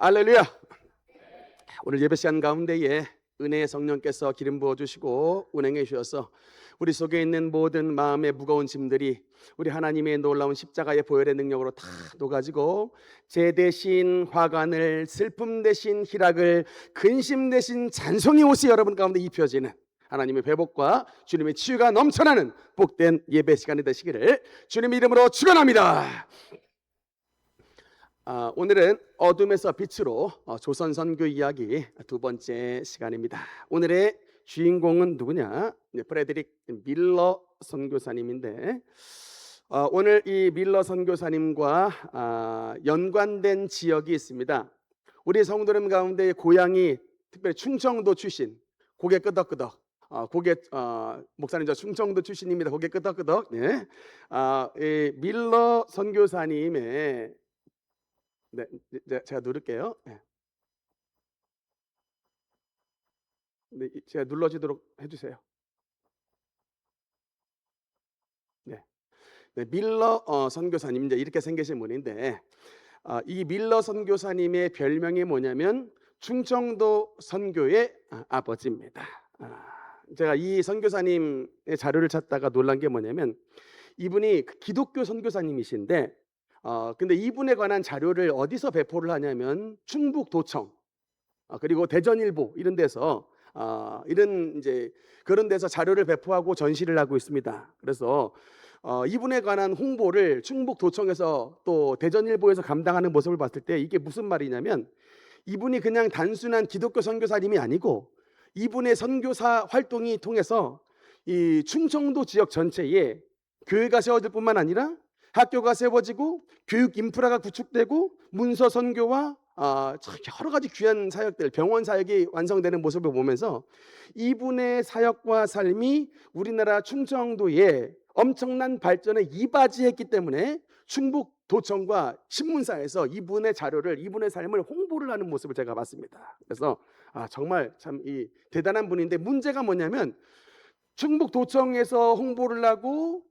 할렐루야. 오늘 예배 시간 가운데에 은혜의 성령께서 기름 부어 주시고 운행해 주셔서 우리 속에 있는 모든 마음의 무거운 짐들이 우리 하나님의 놀라운 십자가의 보혈의 능력으로 다 녹아지고 제 대신 화관을, 슬픔 대신 희락을, 근심 대신 찬송의 옷이 여러분 가운데 입혀지는 하나님의 회복과 주님의 치유가 넘쳐나는 복된 예배 시간이 되시기를 주님의 이름으로 축원합니다. 오늘은 어둠에서 빛으로 조선 선교 이야기 두 번째 시간입니다. 오늘의 주인공은 누구냐? 프레드릭 밀러 선교사님인데 오늘 이 밀러 선교사님과 연관된 지역이 있습니다. 우리 성도님 가운데 고향이 특별히 충청도 출신, 고개 끄덕끄덕. 목사님 저 충청도 출신입니다. 고개 끄덕끄덕. 네. 이 밀러 선교사님의 네, 제가 누를게요. 네. 네, 제가 눌러지도록 해주세요. 네, 네 밀러 선교사님 이제 이렇게 생기신 분인데 이 밀러 선교사님의 별명이 뭐냐면 충청도 선교의 아버지입니다. 제가 이 선교사님의 자료를 찾다가 놀란 게 뭐냐면 이분이 기독교 선교사님이신데 근데 이분에 관한 자료를 어디서 배포를 하냐면 충북도청 그리고 대전일보 이런 데서 이런 이제 그런 데서 자료를 배포하고 전시를 하고 있습니다. 그래서 이분에 관한 홍보를 충북도청에서 또 대전일보에서 감당하는 모습을 봤을 때 이게 무슨 말이냐면 이분이 그냥 단순한 기독교 선교사님이 아니고 이분의 선교사 활동이 통해서 이 충청도 지역 전체에 교회가 세워질 뿐만 아니라 학교가 세워지고 교육 인프라가 구축되고 문서 선교와 여러 가지 귀한 사역들, 병원 사역이 완성되는 모습을 보면서 이분의 사역과 삶이 우리나라 충청도에 엄청난 발전에 이바지했기 때문에 충북도청과 신문사에서 이분의 자료를, 이분의 삶을 홍보를 하는 모습을 제가 봤습니다. 그래서 정말 참 대단한 분인데 문제가 뭐냐면 충북도청에서 홍보를 하고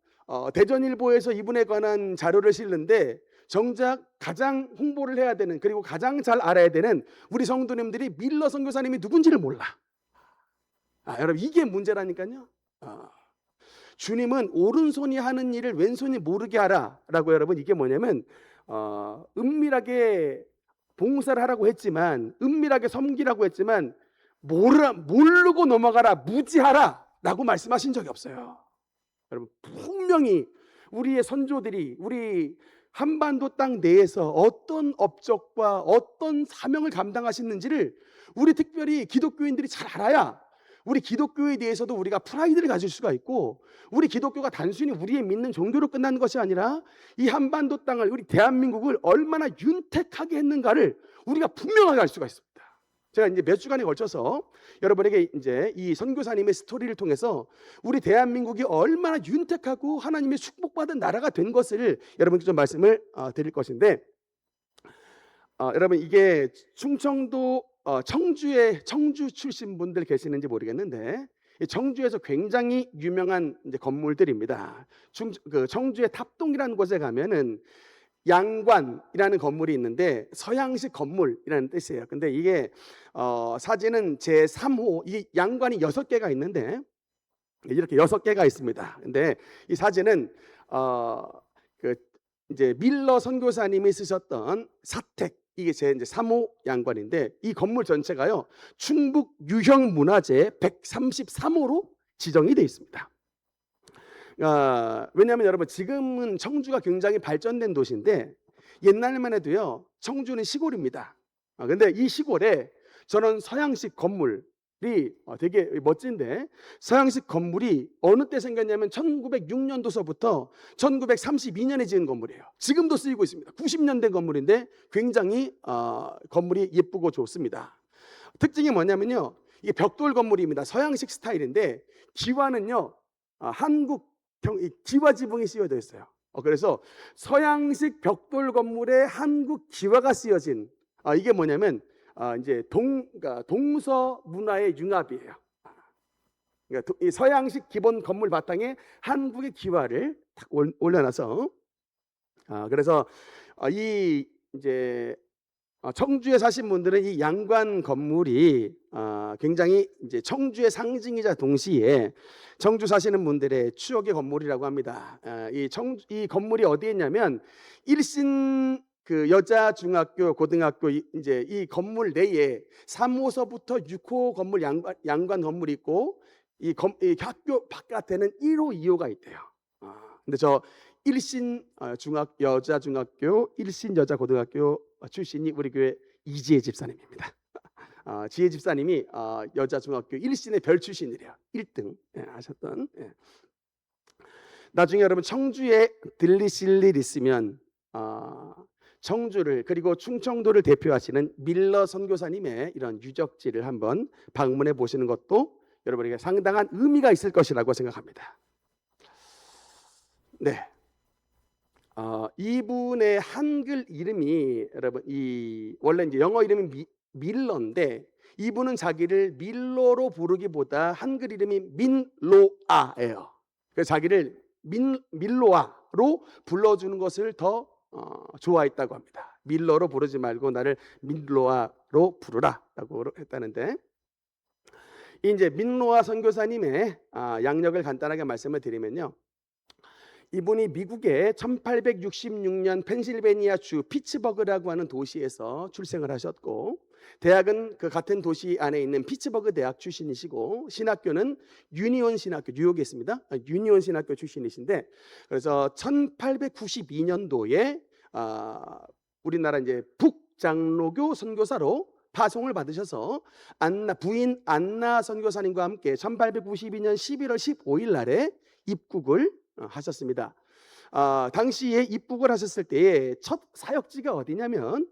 대전일보에서 이분에 관한 자료를 실는데 정작 가장 홍보를 해야 되는 그리고 가장 잘 알아야 되는 우리 성도님들이 밀러 선교사님이 누군지를 몰라. 여러분 이게 문제라니까요. 주님은 오른손이 하는 일을 왼손이 모르게 하라라고 여러분 이게 뭐냐면 은밀하게 봉사를 하라고 했지만 은밀하게 섬기라고 했지만 모르고 넘어가라 무지하라라고 말씀하신 적이 없어요. 여러분 분명히 우리의 선조들이 우리 한반도 땅 내에서 어떤 업적과 어떤 사명을 감당하시는지를 우리 특별히 기독교인들이 잘 알아야 우리 기독교에 대해서도 우리가 프라이드를 가질 수가 있고 우리 기독교가 단순히 우리의 믿는 종교로 끝나는 것이 아니라 이 한반도 땅을 우리 대한민국을 얼마나 윤택하게 했는가를 우리가 분명하게 알 수가 있습니다. 제가 이제 몇 주간에 걸쳐서 여러분에게 이제 이 선교사님의 스토리를 통해서 우리 대한민국이 얼마나 윤택하고 하나님의 축복받은 나라가 된 것을 여러분께 좀 말씀을 드릴 것인데 여러분 이게 충청도 청주 출신 분들 계시는지 모르겠는데 청주에서 굉장히 유명한 이제 건물들입니다. 청주의 탑동이라는 곳에 가면은 양관이라는 건물이 있는데 서양식 건물이라는 뜻이에요. 근데 이게 사진은 제3호 이 양관이 6개가 있는데 이렇게 6개가 있습니다. 근데 이 사진은 이제 밀러 선교사님이 쓰셨던 사택 이게 제 이제 3호 양관인데 이 건물 전체가요 충북 유형 문화재 133호로 지정이 되어 있습니다. 왜냐하면 여러분 지금은 청주가 굉장히 발전된 도시인데 옛날만 해도요 청주는 시골입니다. 근데 이 시골에 저는 서양식 건물이 되게 멋진데 서양식 건물이 어느 때 생겼냐면 1906년도서부터 1932년에 지은 건물이에요. 지금도 쓰이고 있습니다. 90년 된 건물인데 굉장히 건물이 예쁘고 좋습니다. 특징이 뭐냐면요 이게 벽돌 건물입니다. 서양식 스타일인데 기와는요 한국 기와 지붕이 씌워져 있어요. 그래서 서양식 벽돌 건물에 한국 기와가 씌워진 이게 뭐냐면 이제 동서 문화의 융합이에요. 그러니까 이 서양식 기본 건물 바탕에 한국의 기와를 딱 올려놔서 그래서 이 이제 청주에 사신 분들은 이 양관 건물이 굉장히 이제 청주의 상징이자 동시에 청주 사시는 분들의 추억의 건물이라고 합니다. 이 건물이 어디에 있냐면 일신 그 여자 중학교 고등학교 이제 이 건물 내에 3호서부터 6호 건물 양관 건물이 있고 이 학교 바깥에는 1호, 2호가 있대요. 근데 저 일신 여자 중학교, 일신 여자 고등학교 출신이 우리 교회 이지혜 집사님입니다. 지혜 집사님이 여자 중학교 일신의 별 출신이래요. 1등 하셨던. 나중에 여러분 청주에 들리실 일 있으면 청주를 그리고 충청도를 대표하시는 밀러 선교사님의 이런 유적지를 한번 방문해 보시는 것도 여러분에게 상당한 의미가 있을 것이라고 생각합니다. 네. 이분의 한글 이름이 여러분 원래 이제 영어 이름이 밀러인데 이분은 자기를 밀러로 부르기보다 한글 이름이 민로아예요. 그래서 자기를 밀로아로 불러주는 것을 더 좋아했다고 합니다. 밀러로 부르지 말고 나를 민로아로 부르라라고 했다는데 이제 민로아 선교사님의 양력을 간단하게 말씀을 드리면요. 이분이 미국의 1866년 펜실베니아주 피츠버그라고 하는 도시에서 출생을 하셨고 대학은 그 같은 도시 안에 있는 피츠버그 대학 출신이시고 신학교는 유니온 신학교 뉴욕에 있습니다. 유니온 신학교 출신이신데 그래서 1892년도에 우리나라 이제 북장로교 선교사로 파송을 받으셔서 부인 안나 선교사님과 함께 1892년 11월 15일 날에 입국을 하셨습니다. 당시에 입국을 하셨을 때의 첫 사역지가 어디냐면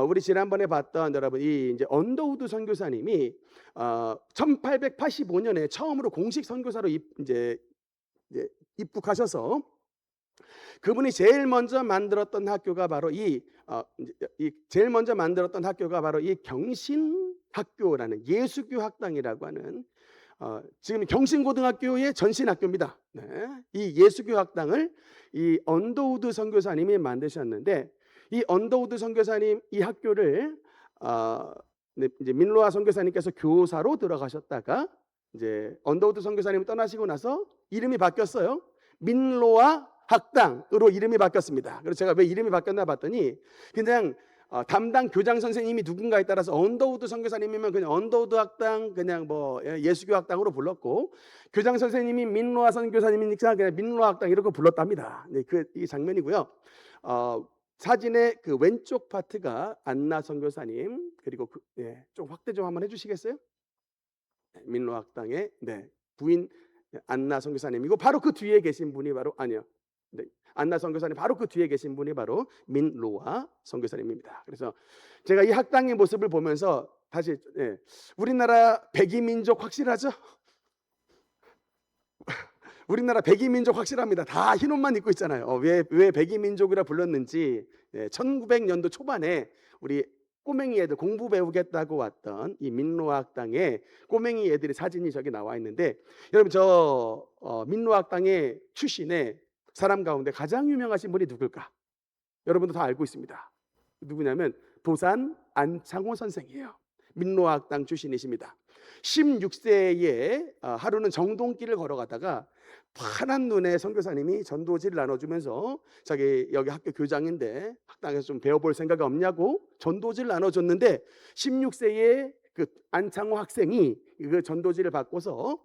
우리 지난번에 봤던 여러분 이 이제 언더우드 선교사님이 1885년에 처음으로 공식 선교사로 이제 입국하셔서 그분이 제일 먼저 만들었던 학교가 바로 제일 먼저 만들었던 학교가 바로 이 경신학교라는 예수교 학당이라고 하는 지금 경신고등학교의 전신학교입니다. 네. 이 예수교 학당을 이 언더우드 선교사님이 만드셨는데 이 언더우드 선교사님 이 학교를 이제 민로아 선교사님께서 교사로 들어가셨다가 이제 언더우드 선교사님이 떠나시고 나서 이름이 바뀌었어요. 민로아 학당으로 이름이 바뀌었습니다. 그래서 제가 왜 이름이 바뀌었나 봤더니 그냥 담당 교장 선생님이 누군가에 따라서 언더우드 선교사님이면 그냥 언더우드 학당 그냥 뭐 예수교 학당으로 불렀고 교장 선생님이 민로아 선교사님이니까 그냥 민로아 학당 이렇게 불렀답니다. 네, 이 장면이고요. 사진의 그 왼쪽 파트가 안나 선교사님 그리고 좀 확대 좀 한번 해주시겠어요? 민로아 학당의 부인 안나 선교사님이고 바로 그 뒤에 계신 분이 바로 안나 선교사님 바로 그 뒤에 계신 분이 바로 민로아 선교사님입니다. 그래서 제가 이 학당의 모습을 보면서 다시 우리나라 백이민족 확실하죠? 우리나라 백이민족 확실합니다. 다 흰 옷만 입고 있잖아요. 왜 백이민족이라 불렀는지 1900년도 초반에 우리 꼬맹이 애들 공부 배우겠다고 왔던 이 민로아 학당에 꼬맹이 애들의 사진이 저기 나와 있는데 여러분 저 민로아 학당의 출신의 사람 가운데 가장 유명하신 분이 누굴까? 여러분도 다 알고 있습니다. 누구냐면 도산 안창호 선생이에요. 민로아 학당 출신이십니다. 16세에 하루는 정동길을 걸어가다가 환한 눈에 선교사님이 전도지를 나눠주면서 자기 여기 학교 교장인데 학당에서 좀 배워볼 생각이 없냐고 전도지를 나눠줬는데 16세에 그 안창호 학생이 그 전도지를 받고서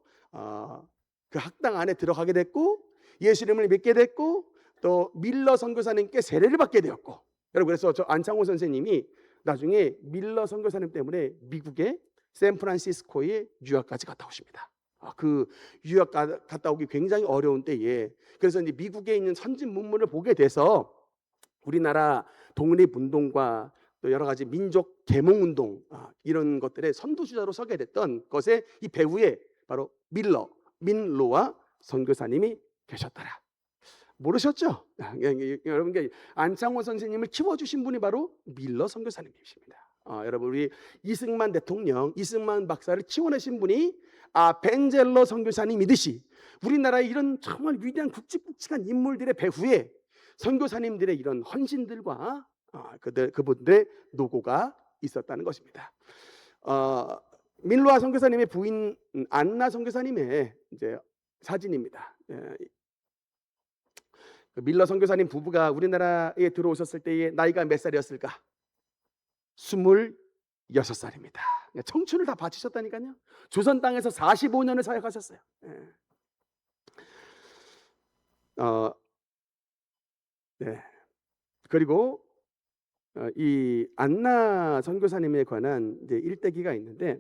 그 학당 안에 들어가게 됐고 예수님을 믿게 됐고 또 밀러 선교사님께 세례를 받게 되었고 여러분 그래서 저 안창호 선생님이 나중에 밀러 선교사님 때문에 미국의 샌프란시스코에 유학까지 갔다 오십니다. 그 유학 갔다 오기 굉장히 어려운 때에 그래서 이제 미국에 있는 선진 문물을 보게 돼서 우리나라 독립운동과 또 여러 가지 민족 계몽운동 이런 것들의 선두주자로 서게 됐던 것에 이 배후에 바로 민로아 선교사님이 계셨더라. 모르셨죠? 여러분 안창호 선생님을 키워주신 분이 바로 밀러 선교사님이십니다. 여러분 우리 이승만 대통령, 이승만 박사를 키워내신 분이 벤젤러 선교사님이듯이 우리나라의 이런 정말 위대한 굵직굵직한 인물들의 배후에 선교사님들의 이런 헌신들과 그분들의 노고가 있었다는 것입니다. 밀로아 선교사님의 부인 안나 선교사님의 이제 사진입니다. 밀러 선교사님 부부가 우리나라에 들어오셨을 때의 나이가 몇 살이었을까? 26살입니다. 청춘을 다 바치셨다니까요. 조선 땅에서 45년을 사역하셨어요. 네. 그리고 이 안나 선교사님에 관한 이제 일대기가 있는데,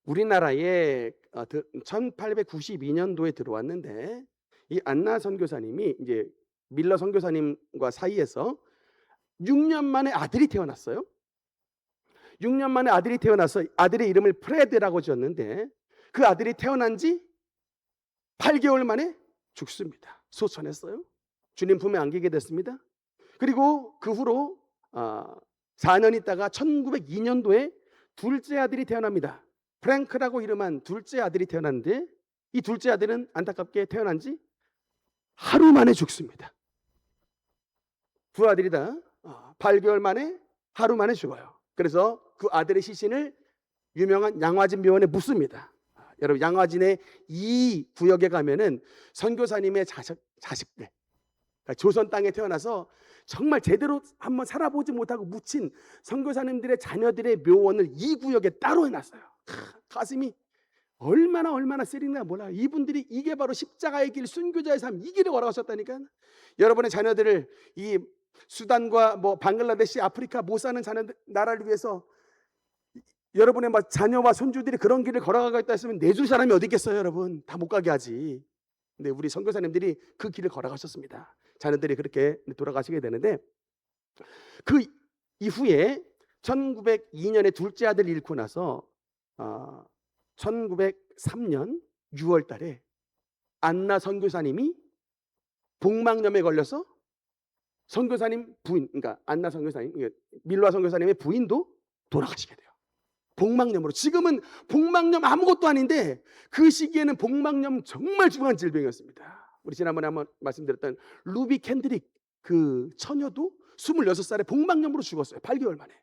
우리나라에 1892년도에 들어왔는데, 이 안나 선교사님이 이제 밀러 선교사님과 사이에서 6년 만에 아들이 태어났어요. 6년 만에 아들이 태어나서 아들의 이름을 프레드라고 지었는데, 그 아들이 태어난 지 8개월 만에 죽습니다. 소천했어요. 주님 품에 안기게 됐습니다. 그리고 그 후로 4년 있다가 1902년도에 둘째 아들이 태어납니다. 프랭크라고 이름한 둘째 아들이 태어났는데, 이 둘째 아들은 안타깝게 태어난 지 하루 만에 죽습니다. 두 아들이 다 8개월 만에 하루 만에 죽어요. 그래서 그 아들의 시신을 유명한 양화진 묘원에 묻습니다. 여러분, 양화진의 이 구역에 가면은 선교사님의 자식들, 그러니까 조선 땅에 태어나서 정말 제대로 한번 살아보지 못하고 묻힌 선교사님들의 자녀들의 묘원을 이 구역에 따로 해놨어요. 가슴이 얼마나 쓰리나 몰라. 이분들이 이게 바로 십자가의 길, 순교자의 삶, 이 길을 걸어가셨다니까. 여러분의 자녀들을 이 수단과 방글라데시, 아프리카 못 사는 자녀들 나라를 위해서 여러분의 자녀와 손주들이 그런 길을 걸어가고 있다 했으면 내줄 사람이 어디 있겠어요, 여러분? 다 못 가게 하지. 근데 우리 선교사님들이 그 길을 걸어가셨습니다. 자녀들이 그렇게 돌아가시게 되는데, 그 이후에 1902년에 둘째 아들 잃고 나서 1903년 6월 달에 안나 선교사님이 복막염에 걸려서 선교사님 부인, 그러니까 안나 선교사님, 밀로아 선교사님의 부인도 돌아가시게 돼요. 복막염으로. 지금은 복막염 아무것도 아닌데 그 시기에는 복막염 정말 중요한 질병이었습니다. 우리 지난번에 한번 말씀드렸던 루비 캔드릭 그 처녀도 26살에 복막염으로 죽었어요. 8개월 만에.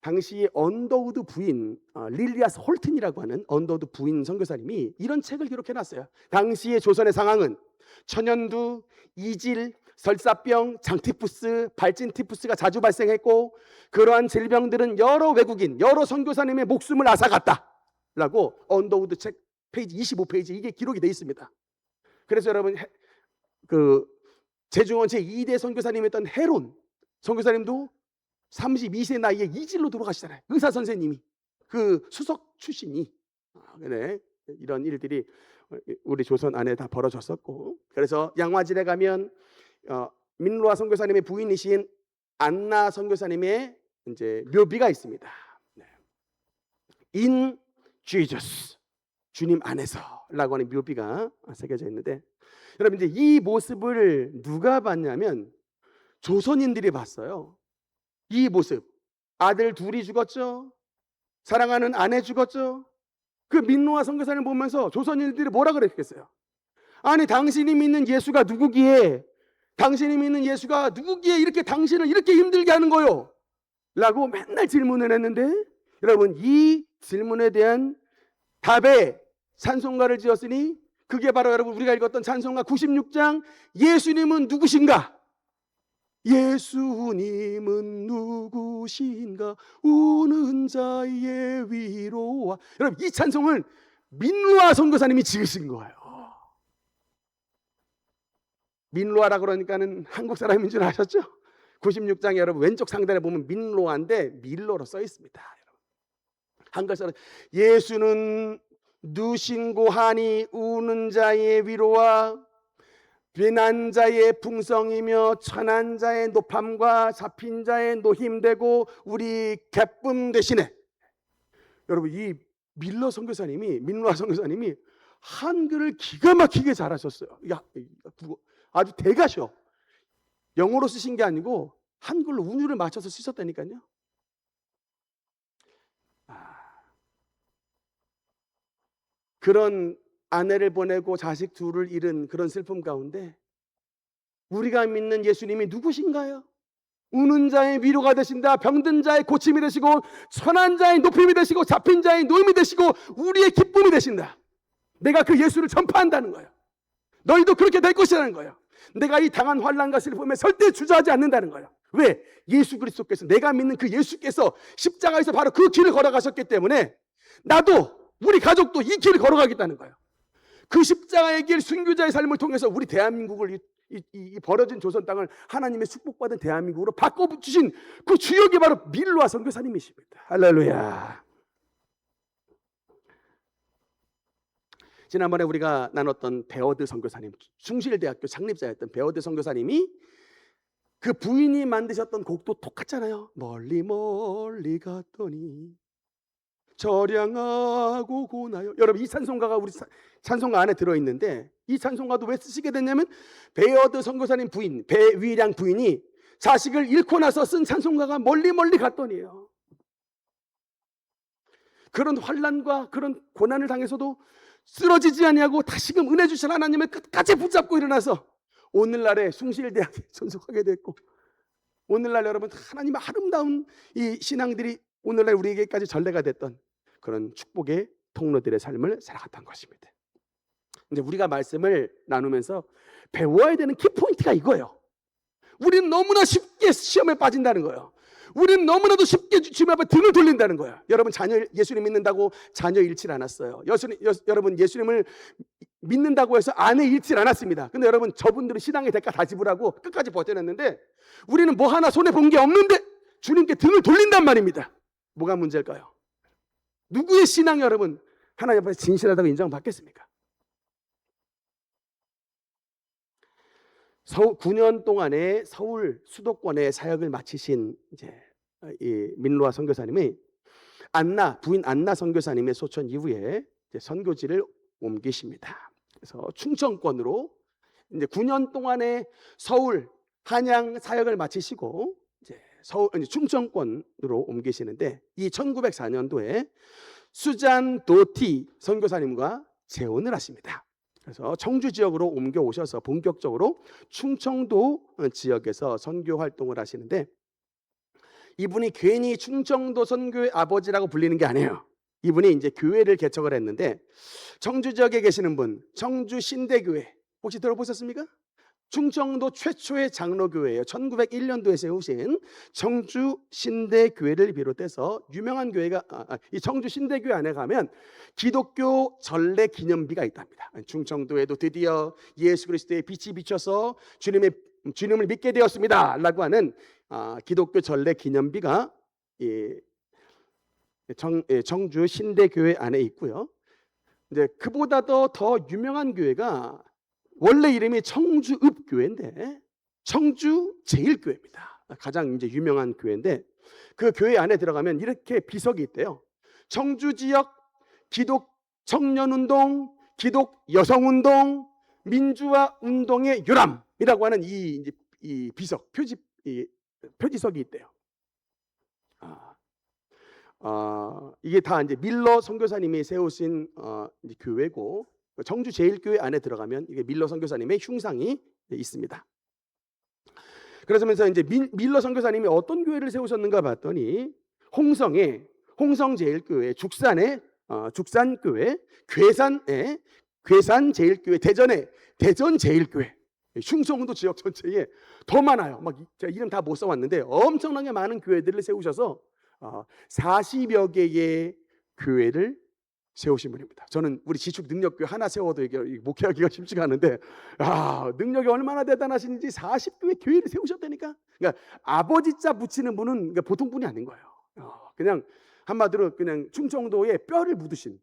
당시 언더우드 부인 릴리아스 홀튼이라고 하는 언더우드 부인 선교사님이 이런 책을 기록해놨어요. 당시의 조선의 상황은 천연두, 이질, 설사병, 장티푸스, 발진티푸스가 자주 발생했고, 그러한 질병들은 여러 외국인, 여러 선교사님의 목숨을 앗아갔다라고 언더우드 책 페이지 25페이지 이게 기록이 되어 있습니다. 그래서 여러분, 제중원 제2대 선교사님이었던 헤론 선교사님도 32세 나이에 이질로 돌아가시잖아요. 의사 선생님이, 그 수석 출신이. 네, 이런 일들이 우리 조선 안에 다 벌어졌었고, 그래서 양화진에 가면 민로아 선교사님의 부인이신 안나 선교사님의 이제 묘비가 있습니다. 네. In Jesus, 주님 안에서라고 하는 묘비가 새겨져 있는데, 여러분 이제 이 모습을 누가 봤냐면 조선인들이 봤어요. 이 모습, 아들 둘이 죽었죠. 사랑하는 아내 죽었죠. 그 민노아 선교사를 보면서 조선인들이 뭐라 그랬겠어요? 아니, 당신이 믿는 예수가 누구기에, 당신이 믿는 예수가 누구기에 이렇게 당신을 이렇게 힘들게 하는 거요? 라고 맨날 질문을 했는데, 여러분 이 질문에 대한 답에 찬송가를 지었으니 그게 바로 여러분 우리가 읽었던 찬송가 96장 예수님은 누구신가? 예수님은 누구신가? 우는 자의 위로와. 여러분 이 찬송을 민로아 선교사님이 지으신 거예요. 민로아라 그러니까는 한국 사람인 줄 아셨죠? 96장에 여러분 왼쪽 상단에 보면 민로아인데 밀로로 써 있습니다. 한글 사람, 예수는 누신고 하니 우는 자의 위로와 비난 자의 풍성이며 천한 자의 노함과 잡힌 자의 노힘되고 우리 기쁨 되시네. 여러분 이 밀러 선교사님이, 민로아 선교사님이 한글을 기가 막히게 잘하셨어요. 아주 대가셔. 영어로 쓰신 게 아니고 한글로 운율을 맞춰서 쓰셨다니까요. 그런 아내를 보내고 자식 둘을 잃은 그런 슬픔 가운데 우리가 믿는 예수님이 누구신가요? 우는 자의 위로가 되신다. 병든 자의 고침이 되시고 천한 자의 높임이 되시고 잡힌 자의 노임이 되시고 우리의 기쁨이 되신다. 내가 그 예수를 전파한다는 거예요. 너희도 그렇게 될 것이라는 거예요. 내가 이 당한 환난과 슬픔에 절대 주저하지 않는다는 거예요. 왜? 예수 그리스도께서, 내가 믿는 그 예수께서 십자가에서 바로 그 길을 걸어가셨기 때문에 나도, 우리 가족도 이 길을 걸어가겠다는 거예요. 그 십자가의 길, 순교자의 삶을 통해서 우리 대한민국을, 이 벌어진 조선 땅을 하나님의 축복받은 대한민국으로 바꿔주신 그 주역이 바로 밀로아 선교사님이십니다. 할렐루야. 지난번에 우리가 나눴던 베어드 선교사님, 숭실대학교 창립자였던 베어드 선교사님이 그 부인이 만드셨던 곡도 똑같잖아요. 멀리 멀리 갔더니 저량하고 고나요. 여러분, 이 찬송가가 우리 찬송가 안에 들어있는데, 이 찬송가도 왜 쓰시게 됐냐면 베어드 선교사님 부인, 배위량 부인이 자식을 잃고 나서 쓴 찬송가가 멀리 멀리 갔더니예요. 그런 환난과 그런 고난을 당해서도 쓰러지지 아니하고 다시금 은혜 주신 하나님을 끝까지 붙잡고 일어나서 오늘날에 숭실대학에 전속하게 됐고, 오늘날 여러분 하나님의 아름다운 이 신앙들이 오늘날 우리에게까지 전례가 됐던 그런 축복의 통로들의 삶을 살아갔던 것입니다. 이제 우리가 말씀을 나누면서 배워야 되는 키포인트가 이거예요. 우리는 너무나 쉽게 시험에 빠진다는 거예요. 우리는 너무나도 쉽게 주님 앞에 등을 돌린다는 거예요. 여러분, 예수님 믿는다고 자녀 잃지 않았어요. 여러분, 예수님을 믿는다고 해서 아내 잃지 않았습니다. 근데 여러분, 저분들은 신앙의 대가 다 지불하고 끝까지 버텨냈는데 우리는 뭐 하나 손해 본 게 없는데 주님께 등을 돌린단 말입니다. 뭐가 문제일까요? 누구의 신앙이 여러분 하나님 앞에 진실하다고 인정받겠습니까? 9년 동안의 서울 수도권의 사역을 마치신 이제 이 밀로아 선교사님이 부인 안나 선교사님의 소천 이후에 이제 선교지를 옮기십니다. 그래서 충청권으로 이제 9년 동안의 서울 한양 사역을 마치시고 이제 충청권으로 옮기시는데, 이 1904년도에 수잔 도티 선교사님과 재혼을 하십니다. 그래서 청주 지역으로 옮겨 오셔서 본격적으로 충청도 지역에서 선교 활동을 하시는데, 이분이 괜히 충청도 선교의 아버지라고 불리는 게 아니에요. 이분이 이제 교회를 개척을 했는데, 청주 지역에 계시는 분, 청주 신대교회 혹시 들어보셨습니까? 충청도 최초의 장로교회예요. 1901년도에 세우신 청주 신대교회를 비롯해서 유명한 교회가 이 청주 신대교회 안에 가면 기독교 전래 기념비가 있답니다. 충청도에도 드디어 예수 그리스도의 빛이 비춰서 주님을 믿게 되었습니다 라고 하는 기독교 전래 기념비가 청주 신대교회 안에 있고요. 이제 그보다도 더 유명한 교회가 원래 이름이 청주읍교회인데 청주제일교회입니다. 가장 이제 유명한 교회인데, 그 교회 안에 들어가면 이렇게 비석이 있대요. 청주 지역 기독 청년운동, 기독 여성운동, 민주화 운동의 요람이라고 하는 이 비석, 표지석이 있대요. 이게 다 이제 밀러 선교사님이 세우신 이제 교회고, 청주 제일교회 안에 들어가면 이게 밀러 선교사님의 흉상이 있습니다. 그러면서 이제 밀러 선교사님이 어떤 교회를 세우셨는가 봤더니 홍성 제일교회, 죽산의 죽산교회, 괴산 제일교회, 대전의 대전 제일교회, 흉성도 지역 전체에 더 많아요. 막 제가 이름 다 못 써왔는데 엄청나게 많은 교회들을 세우셔서 40여 개의 교회를 세우신 분입니다. 저는 우리 지축 능력교회 하나 세워도 이게 목회하기가 쉽지가 않은데, 능력이 얼마나 대단하신지 40교회 교회를 세우셨다니까. 그러니까 아버지 자 붙이는 분은 그러니까 보통 분이 아닌 거예요. 그냥 한마디로 그냥 충청도에 뼈를 묻으신,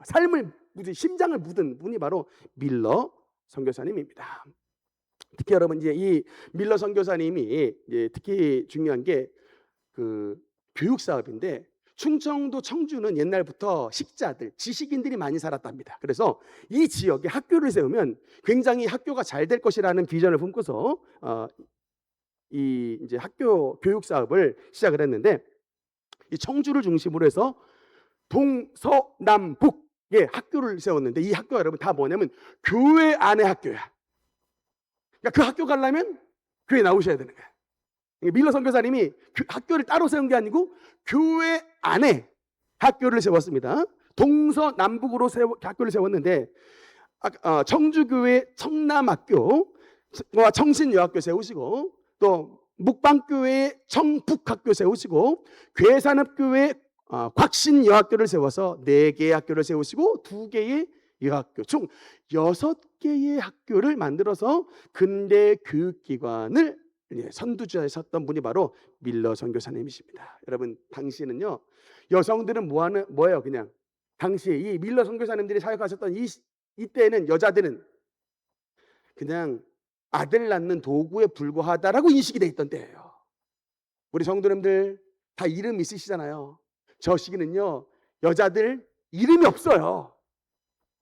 삶을 묻은, 심장을 묻은 분이 바로 밀러 선교사님입니다. 특히 여러분, 이제 이 밀러 선교사님이 이제 특히 중요한 게 그 교육 사업인데, 충청도 청주는 옛날부터 식자들, 지식인들이 많이 살았답니다. 그래서 이 지역에 학교를 세우면 굉장히 학교가 잘 될 것이라는 비전을 품고서 이 이제 학교 교육 사업을 시작을 했는데, 이 청주를 중심으로 해서 동서남북에 학교를 세웠는데, 이 학교가 여러분 다 뭐냐면 교회 안의 학교야. 그러니까 그러니까 그 학교 가려면 교회 나오셔야 되는 거예요. 밀러 선교사님이 학교를 따로 세운 게 아니고 교회 안에 학교를 세웠습니다. 동서남북으로 학교를 세웠는데 청주교회 청남학교와 청신여학교 세우시고, 또 묵방교회 청북학교 세우시고, 괴산읍교회 곽신여학교를 세워서 4개의 학교를 세우시고 2개의 여학교, 총 6개의 학교를 만들어서 근대 교육기관을 선두주자셨던 분이 바로 밀러 선교사님이십니다. 여러분, 당시는요, 여성들은 뭐예요? 그냥 당시에 이 밀러 선교사님들이 사역하셨던 이때에는 여자들은 그냥 아들 낳는 도구에 불과하다라고 인식이 돼 있던 때예요. 우리 성도님들 다 이름 있으시잖아요. 저 시기는요, 여자들 이름이 없어요.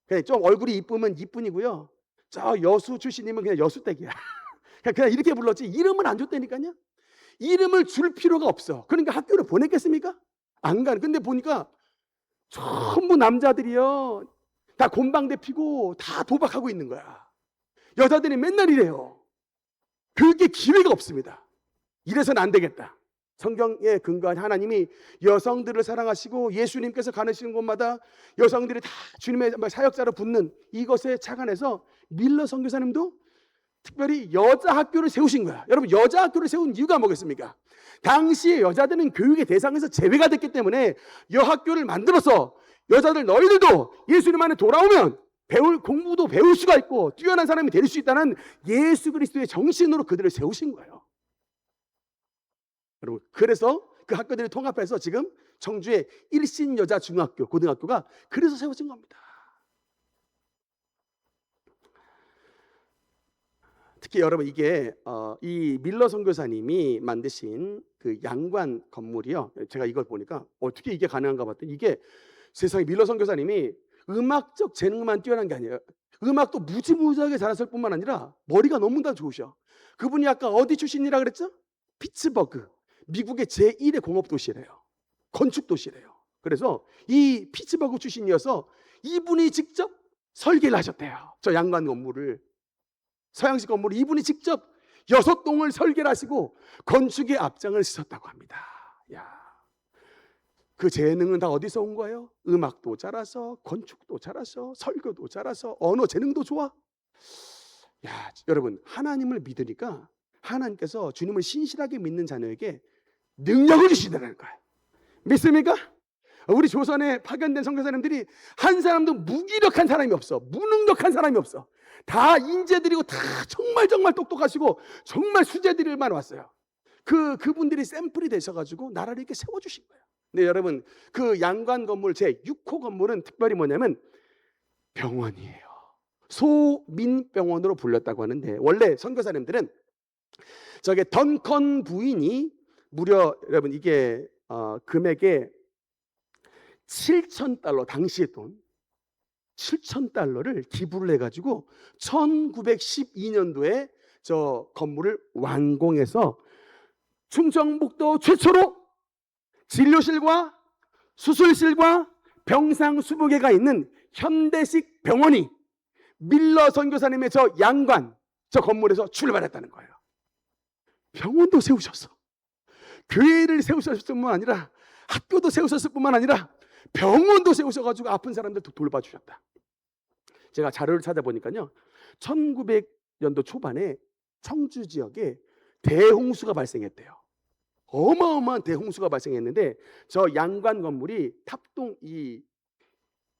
그냥 좀 얼굴이 이쁘면 이뿐이고요, 저 여수 출신이면 그냥 여수댁이야. 그냥 이렇게 불렀지 이름을 안 줬다니까요. 이름을 줄 필요가 없어. 그러니까 학교를 보냈겠습니까? 안 가는. 근데 보니까 전부 남자들이요, 다 곤방대 피고 다 도박하고 있는 거야. 여자들이 맨날 이래요. 교육의 기회가 없습니다. 이래서는 안 되겠다. 성경에 근거한 하나님이 여성들을 사랑하시고 예수님께서 가시는 곳마다 여성들이 다 주님의 사역자로 붙는 이것에 착안해서 밀러 선교사님도 특별히 여자 학교를 세우신 거야. 여러분, 여자 학교를 세운 이유가 뭐겠습니까? 당시에 여자들은 교육의 대상에서 제외가 됐기 때문에 여학교를 만들어서 여자들 너희들도 예수님 안에 돌아오면 공부도 배울 수가 있고 뛰어난 사람이 될 수 있다는 예수 그리스도의 정신으로 그들을 세우신 거예요. 여러분, 그래서 그 학교들이 통합해서 지금 청주의 일신 여자 중학교, 고등학교가 그래서 세워진 겁니다. 특히 여러분, 이게 이 밀러 선교사님이 만드신 그 양관 건물이요, 제가 이걸 보니까 어떻게 이게 가능한가 봤더니, 이게 세상에 밀러 선교사님이 음악적 재능만 뛰어난 게 아니에요. 음악도 무지무지하게 잘했을 뿐만 아니라 머리가 너무나 좋으셔. 그분이 아까 어디 출신이라 그랬죠? 피츠버그, 미국의 제1의 공업도시래요. 건축도시래요. 그래서 이 피츠버그 출신이어서 이분이 직접 설계를 하셨대요. 저 양관 건물을, 서양식 건물을 이분이 직접 6동을 설계를 하시고 건축의 앞장을 서셨다고 합니다. 야, 그 재능은 다 어디서 온 거예요? 음악도 잘하셔, 건축도 잘하셔, 설교도 잘하셔, 언어 재능도 좋아. 야, 여러분, 하나님을 믿으니까 하나님께서 주님을 신실하게 믿는 자녀에게 능력을 주시다는 거예요. 믿습니까? 우리 조선에 파견된 선교사님들이 한 사람도 무기력한 사람이 없어. 무능력한 사람이 없어. 다 인재들이고 다 정말 똑똑하시고 정말 수재들만 왔어요. 그분들이 샘플이 되셔가지고 나라를 이렇게 세워주신 거예요. 네, 여러분, 그 양관 건물 제 6호 건물은 특별히 뭐냐면 병원이에요. 소민병원으로 불렸다고 하는데, 원래 선교사님들은 저게 던컨 부인이 무려, 여러분, 이게 금액에 7,000달러, 당시의 돈 7,000달러를 기부를 해가지고 1912년도에 저 건물을 완공해서 충청북도 최초로 진료실과 수술실과 병상 20개가 있는 현대식 병원이 밀러 선교사님의 저 양관, 저 건물에서 출발했다는 거예요. 병원도 세우셨어. 교회를 세우셨을 뿐만 아니라 학교도 세우셨을 뿐만 아니라 병원도 세우셔가지고 아픈 사람들 돌봐주셨다. 제가 자료를 찾아보니까요, 1900년도 초반에 청주 지역에 대홍수가 발생했대요. 어마어마한 대홍수가 발생했는데 저 양관 건물이 탑동 이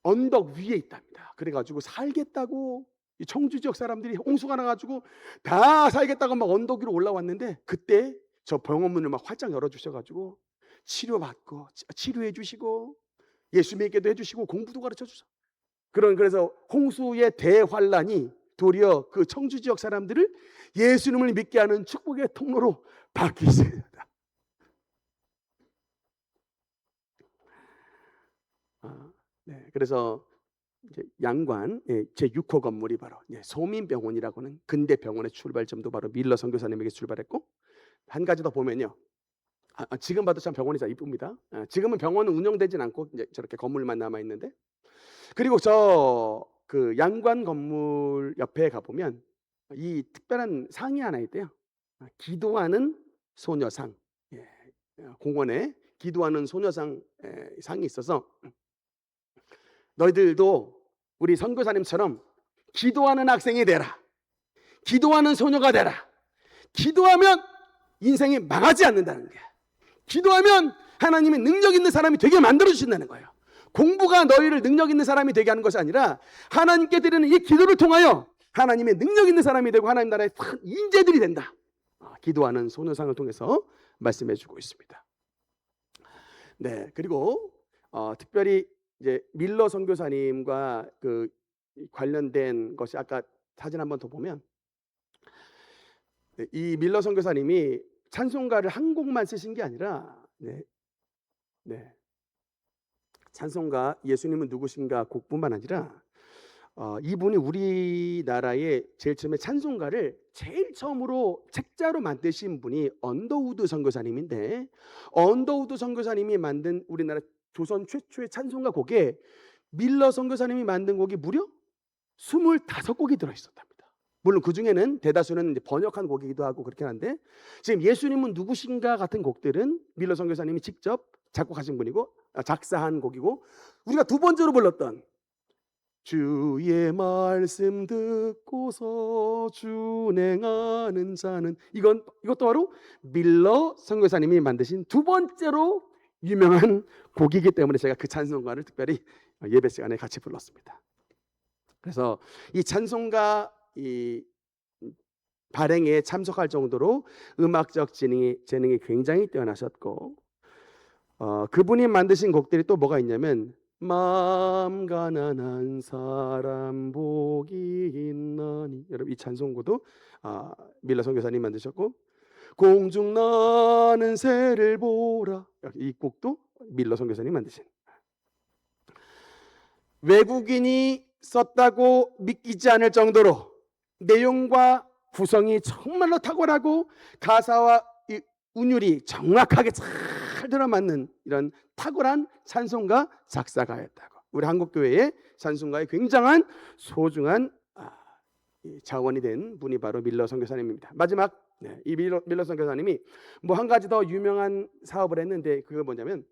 언덕 위에 있답니다. 그래가지고 살겠다고 이 청주 지역 사람들이 홍수가 나가지고 다 살겠다고 막 언덕 위로 올라왔는데, 그때 저 병원문을 막 활짝 열어주셔가지고 치료받고 치료해 주시고 예수 믿게도 해주시고 공부도 가르쳐 주셔. 그래서 홍수의 대환란이 도리어 그 청주 지역 사람들을 예수님을 믿게 하는 축복의 통로로 바뀌었습니다. 네, 그래서 이제 양관 제 6호 건물이 바로 소민병원이라고 하는 근대 병원의 출발점도 바로 밀러 선교사님에게 출발했고, 한 가지 더 보면요, 지금 봐도 참 병원이 참 이쁩니다. 지금은 병원은 운영되진 않고 이제 저렇게 건물만 남아 있는데, 그리고 저 그 양관 건물 옆에 가보면 이 특별한 상이 하나 있대요. 기도하는 소녀상. 예, 공원에 기도하는 소녀상 상이 있어서 너희들도 우리 선교사님처럼 기도하는 학생이 되라. 기도하는 소녀가 되라. 기도하면 인생이 망하지 않는다는 거야. 기도하면 하나님의 능력 있는 사람이 되게 만들어 주신다는 거예요. 공부가 너희를 능력 있는 사람이 되게 하는 것이 아니라 하나님께 드리는 이 기도를 통하여 하나님의 능력 있는 사람이 되고 하나님 나라의 큰 인재들이 된다. 기도하는 소녀상을 통해서 말씀해 주고 있습니다. 네, 그리고 특별히 이제 밀러 선교사님과 그 관련된 것이 아까 사진 한번 더 보면 이 밀러 선교사님이 찬송가를 한 곡만 쓰신 게 아니라 찬송가 예수님은 누구신가 곡뿐만 아니라 이분이 우리나라의 제일 처음에 찬송가를 제일 처음으로 책자로 만드신 분이 언더우드 선교사님인데 언더우드 선교사님이 만든 우리나라 조선 최초의 찬송가 곡에 밀러 선교사님이 만든 곡이 무려 25곡이 들어있었답니다. 물론 그 중에는 대다수는 이제 번역한 곡이기도 하고 그렇긴 한데 지금 예수님은 누구신가 같은 곡들은 밀러 선교사님이 직접 작곡하신 분이고 작사한 곡이고 우리가 두 번째로 불렀던 주의 말씀 듣고서 준행하는 자는 이것도 바로 밀러 선교사님이 만드신 두 번째로 유명한 곡이기 때문에 제가 그 찬송가를 특별히 예배 시간에 같이 불렀습니다. 그래서 이 찬송가 이 발행에 참석할 정도로 음악적 재능이 굉장히 뛰어나셨고 그분이 만드신 곡들이 또 뭐가 있냐면 마음 가난한 사람 복이 있나니 여러분 이 찬송가도 밀러 선교사님 만드셨고 공중 나는 새를 보라 이 곡도 밀러 선교사님 만드신 외국인이 썼다고 믿기지 않을 정도로 내용과 구성이 정말로 탁월하고 가사와 이 운율이 정확하게 잘 들어맞는 이런 탁월한 찬송가 작사가였다고. 우리 한국교회의 찬송가에 굉장한 소중한 자원이 된 분이 바로 밀러 선교사님입니다. 마지막 이 밀러 선교사님이 뭐 한 가지 더 유명한 사업을 했는데 그게 뭐냐면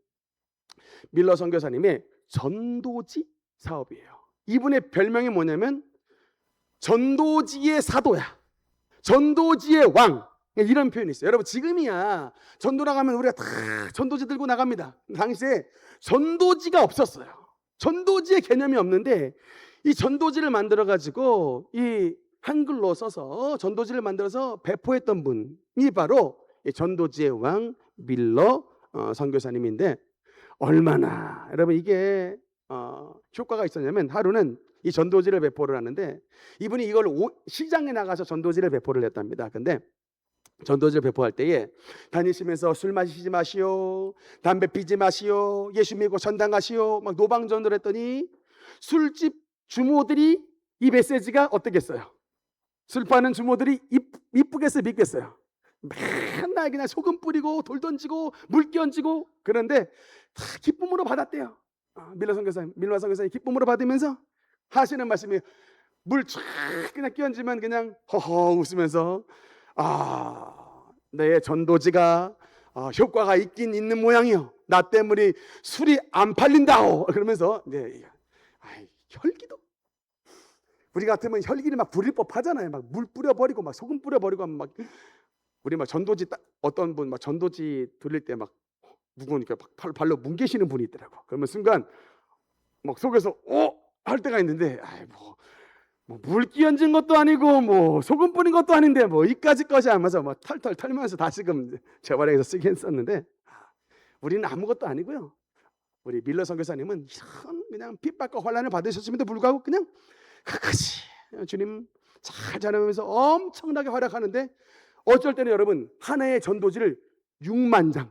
밀러 선교사님의 전도지 사업이에요. 이분의 별명이 뭐냐면 전도지의 사도야. 전도지의 왕. 이런 표현이 있어요. 여러분 지금이야 전도 나가면 우리가 다 전도지 들고 나갑니다. 당시에 전도지가 없었어요. 전도지의 개념이 없는데 이 전도지를 만들어 가지고 이 한글로 써서 전도지를 만들어서 배포했던 분이 바로 이 전도지의 왕 밀러 선교사님인데 얼마나 여러분 이게 효과가 있었냐면 하루는 이 전도지를 배포를 하는데 이분이 이걸 시장에 나가서 전도지를 배포를 했답니다. 근데 전도지를 배포할 때에 다니시면서 술 마시지 마시오, 담배 피지 마시오, 예수 믿고 전당 가시오 막 노방전도를 했더니 술집 주모들이 이 메시지가 어떻겠어요? 술 파는 주모들이 이쁘겠어요, 믿겠어요? 맨날 그냥 소금 뿌리고 돌 던지고 물 끼얹고 그런데 다 기쁨으로 받았대요. 밀러 선교사님 기쁨으로 받으면서 하시는 말씀이 물 쫙 그냥 끼얹으면 그냥 허허 웃으면서 내 전도지가 효과가 있긴 있는 모양이요. 나 때문에 술이 안 팔린다오. 그러면서 혈기도 우리 같으면 혈기를 막 부릴 법하잖아요. 막 물 뿌려버리고 막 소금 뿌려버리고 막 우리 막 전도지 어떤 분 막 전도지 돌릴 때 막 무거우니까 발로 뭉개시는 분이 있더라고. 그러면 순간 막 속에서 할 때가 있는데 뭐 물 끼얹은 것도 아니고 뭐 소금 뿌린 것도 아닌데 뭐 이까지 것이 하면서 막 털털 털면서 다시금 재활용해서 쓰긴 했었는데 우리는 아무것도 아니고요. 우리 밀러 선교사님은 그냥 핍박과 환난을 받으셨음에도 불구하고 그냥 끝까지 주님 잘 자라면서 엄청나게 활약하는데 어쩔 때는 여러분 한 해의 전도지를 6만 장을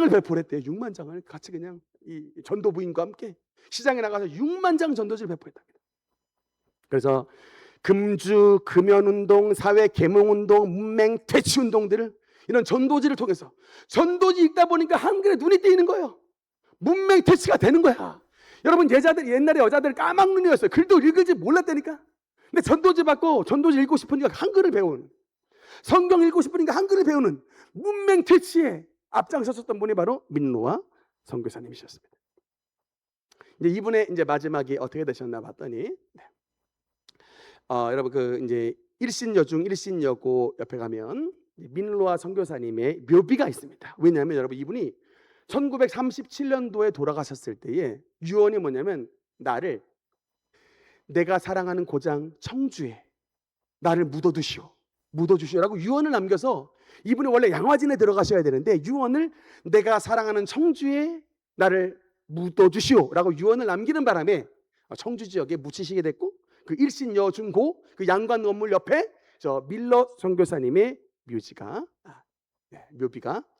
배포를 했대요. 6만 장을 같이 그냥 이 전도 부인과 함께 시장에 나가서 6만 장 전도지를 배포했답니다. 그래서 금주, 금연운동, 사회 계몽운동, 문맹 퇴치운동들을 이런 전도지를 통해서 전도지 읽다 보니까 한글에 눈이 띄는 거예요. 문맹 퇴치가 되는 거야. 여러분 옛날에 여자들 까막눈이었어요. 글도 읽을지 몰랐다니까. 근데 전도지 받고 전도지 읽고 싶으니까 한글을 배우는, 성경 읽고 싶으니까 한글을 배우는 문맹 퇴치에 앞장섰었던 분이 바로 민로와 선교사님이셨습니다. 이제 이분의 이제 마지막이 어떻게 되셨나 봤더니, 여러분 그 이제 일신여중 일신여고 옆에 가면 민로와 선교사님의 묘비가 있습니다. 왜냐하면 여러분 이분이 1937년도에 돌아가셨을 때에 유언이 뭐냐면, 나를 내가 사랑하는 고장 청주에 나를 묻어주시오라고 유언을 남겨서, 이분이 원래 양화진에 들어가셔야 되는데 유언을 내가 사랑하는 청주에 나를 묻어주시오라고 유언을 남기는 바람에 청주 지역에 묻히시게 됐고, 그 일신여중고 그 양관 건물 옆에 저 밀러 선교사님의 묘비가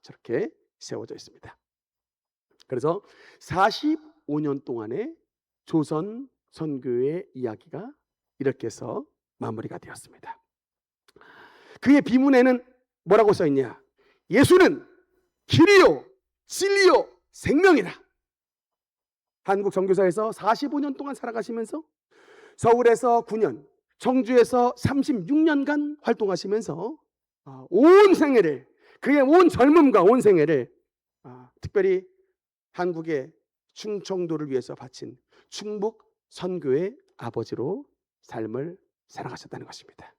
저렇게 세워져 있습니다. 그래서 45년 동안의 조선 선교의 이야기가 이렇게 해서 마무리가 되었습니다. 그의 비문에는 뭐라고 써 있냐? 예수는 길이요 진리요 생명이라. 한국 선교사에서 45년 동안 살아가시면서 서울에서 9년, 청주에서 36년간 활동하시면서 온 생애를, 그의 온 젊음과 온 생애를 특별히 한국의 충청도를 위해서 바친 충북 선교의 아버지로 삶을 살아가셨다는 것입니다.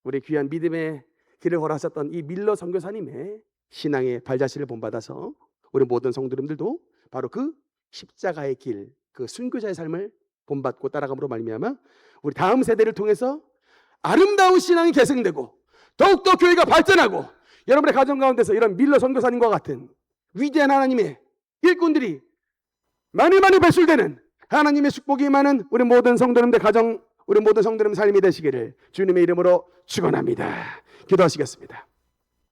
우리 귀한 믿음의 길을 걸어하셨던 이 밀러 선교사님의 신앙의 발자취를 본받아서 우리 모든 성도님들도 바로 그 십자가의 길, 그 순교자의 삶을 본받고 따라감으로 말미암아 우리 다음 세대를 통해서 아름다운 신앙이 계승되고 더욱더 교회가 발전하고, 여러분의 가정 가운데서 이런 밀러 선교사님과 같은 위대한 하나님의 일꾼들이 많이 배출되는 하나님의 축복이 많은 우리 모든 성도님들 가정, 우리 모든 성도님 삶이 되시기를 주님의 이름으로 축원합니다. 기도하시겠습니다.